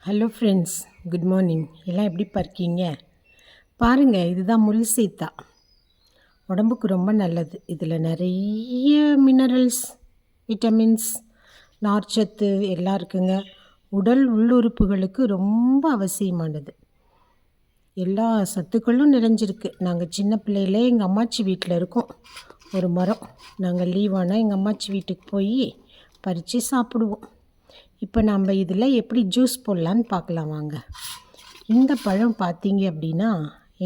Hello friends, good morning. எல்லாம் எப்படிப்பா இருக்கீங்க? பாருங்கள், இதுதான் முள் சீத்தா. உடம்புக்கு ரொம்ப நல்லது. இதில் நிறைய மினரல்ஸ், விட்டமின்ஸ், நார்ச்சத்து எல்லாம் இருக்குங்க. உடல் உள்ளுறுப்புகளுக்கு ரொம்ப அவசியமானது. எல்லா சத்துக்களும் நிறைஞ்சிருக்கு. நாங்கள் சின்ன பிள்ளையிலே எங்கள் அம்மாச்சி வீட்டில் இருக்கோம். ஒரு மரம். நாங்கள் லீவானால் எங்கள் அம்மாச்சி வீட்டுக்கு போய் பறித்து சாப்பிடுவோம். இப்போ நம்ம இதில் எப்படி ஜூஸ் போடலான்னு பார்க்கலாம் வாங்க. இந்த பழம் பார்த்தீங்க அப்படின்னா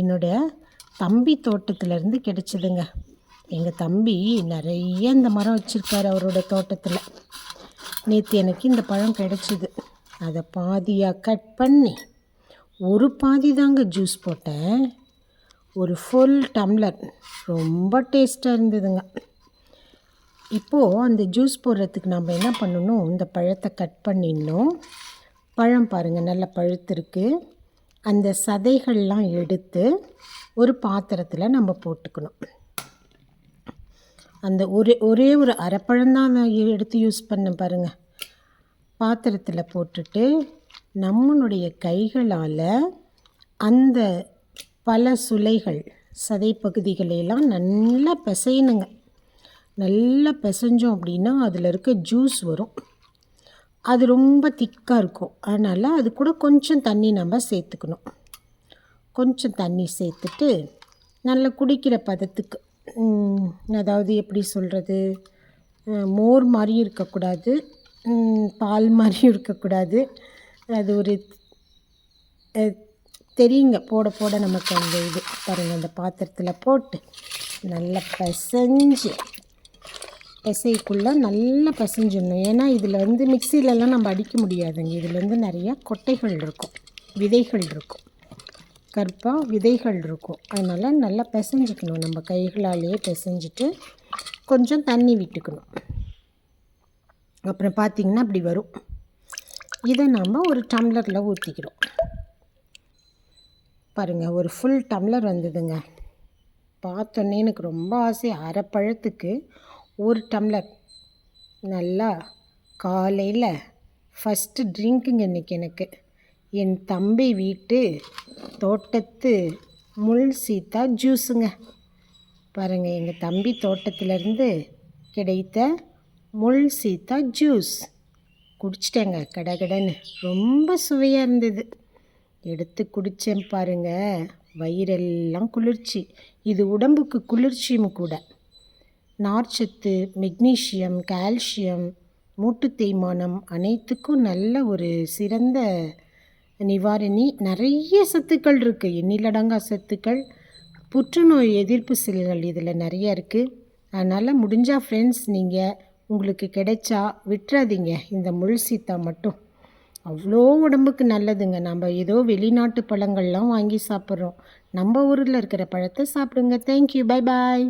என்னோடய தம்பி தோட்டத்துலேருந்து கிடச்சிதுங்க. எங்கள் தம்பி நிறைய இந்த மரம் வச்சுருக்காரு அவரோட தோட்டத்தில். நேற்று எனக்கு இந்த பழம் கிடச்சிது. அதை பாதியாக கட் பண்ணி ஒரு பாதி தாங்க ஜூஸ் போட்டேன். ஒரு ஃபுல் டம்ளர். ரொம்ப டேஸ்ட்டாக இருந்ததுங்க. இப்போது அந்த ஜூஸ் போடுறதுக்கு நம்ம என்ன பண்ணணும், இந்த பழத்தை கட் பண்ணிடணும். பழம் பாருங்கள், நல்லா பழுத்திருக்கு. அந்த சதைகள்லாம் எடுத்து ஒரு பாத்திரத்தில் நம்ம போட்டுக்கணும். அந்த ஒரே ஒரு அரைப்பழம்தான் நான் எடுத்து யூஸ் பண்ண பாருங்கள். பாத்திரத்தில் போட்டுட்டு நம்மளுடைய கைகளால் அந்த பல சுளைகள், சதை பகுதிகளையெல்லாம் நல்லா பிசையணுங்க. நல்லா பிசைஞ்சோம் அப்படின்னா அதில் இருக்க ஜூஸ் வரும். அது ரொம்ப திக்காக இருக்கும். அதனால் அது கூட கொஞ்சம் தண்ணி நம்ம சேர்த்துக்கணும். கொஞ்சம் தண்ணி சேர்த்துட்டு நல்லா குடிக்கிற பதத்துக்கு, அதாவது எப்படி சொல்கிறது, மோர் மாதிரியும் இருக்கக்கூடாது, பால் மாதிரியும் இருக்கக்கூடாது. அது ஒரு தெரியுங்க, போட போட நமக்கு அந்த இது பாருங்கள். அந்த பாத்திரத்தில் போட்டு நல்லா பிசைக்குள்ளே நல்லா பிசைஞ்சிடணும். ஏன்னா இதில் மிக்சிலெலாம் நம்ம அடிக்க முடியாதுங்க. இதில் நிறைய கொட்டைகள் இருக்கும், விதைகள் இருக்கும், கருப்பாக விதைகள் இருக்கும். அதனால் நல்லா பிசைஞ்சிக்கணும். நம்ம கைகளாலேயே பிசைஞ்சிட்டு கொஞ்சம் தண்ணி விட்டுக்கணும். அப்புறம் பார்த்திங்கன்னா அப்படி வரும். இதை நாம் ஒரு டம்ளரில் ஊற்றிக்கிறோம். பாருங்கள், ஒரு ஃபுல் டம்ளர் வந்ததுங்க. பார்த்தோன்னே எனக்கு ரொம்ப ஆசை. அரை பழத்துக்கு ஒரு டம்ளர். நல்லா காலையில் ஃபஸ்ட்டு ட்ரிங்க்குங்க இன்றைக்கி எனக்கு. என் தம்பி வீட்டு தோட்டத்து முள் சீத்தா ஜூஸுங்க. பாருங்கள், எங்கள் தம்பி தோட்டத்திலேருந்து கிடைத்த முள் சீத்தா ஜூஸ் குடிச்சிட்டேங்க கடகடன்னு. ரொம்ப சுவையாக இருந்தது. எடுத்து குடித்தேன் பாருங்கள். வயிறெல்லாம் குளிர்ச்சி. இது உடம்புக்கு குளிர்ச்சியும் கூட. நார்ச்சத்து, மெக்னீஷியம், கால்சியம், மூட்டு தேய்மானம் அனைத்துக்கும் நல்ல ஒரு சிறந்த நிவாரணி. நிறைய சத்துக்கள் இருக்குது, எண்ணிலடங்கா சத்துக்கள். புற்றுநோய் எதிர்ப்பு செல்கள் இதில் நிறைய இருக்குது. அதனால் முடிஞ்சால் ஃப்ரெண்ட்ஸ், நீங்கள் உங்களுக்கு கிடைச்சா விட்டுறாதீங்க. இந்த முள் சீத்தா மட்டும் அவ்வளோ உடம்புக்கு நல்லதுங்க. நம்ம ஏதோ வெளிநாட்டு பழங்கள்லாம் வாங்கி சாப்பிட்றோம். நம்ம ஊரில் இருக்கிற பழத்தை சாப்பிடுங்க. Thank you, bye bye.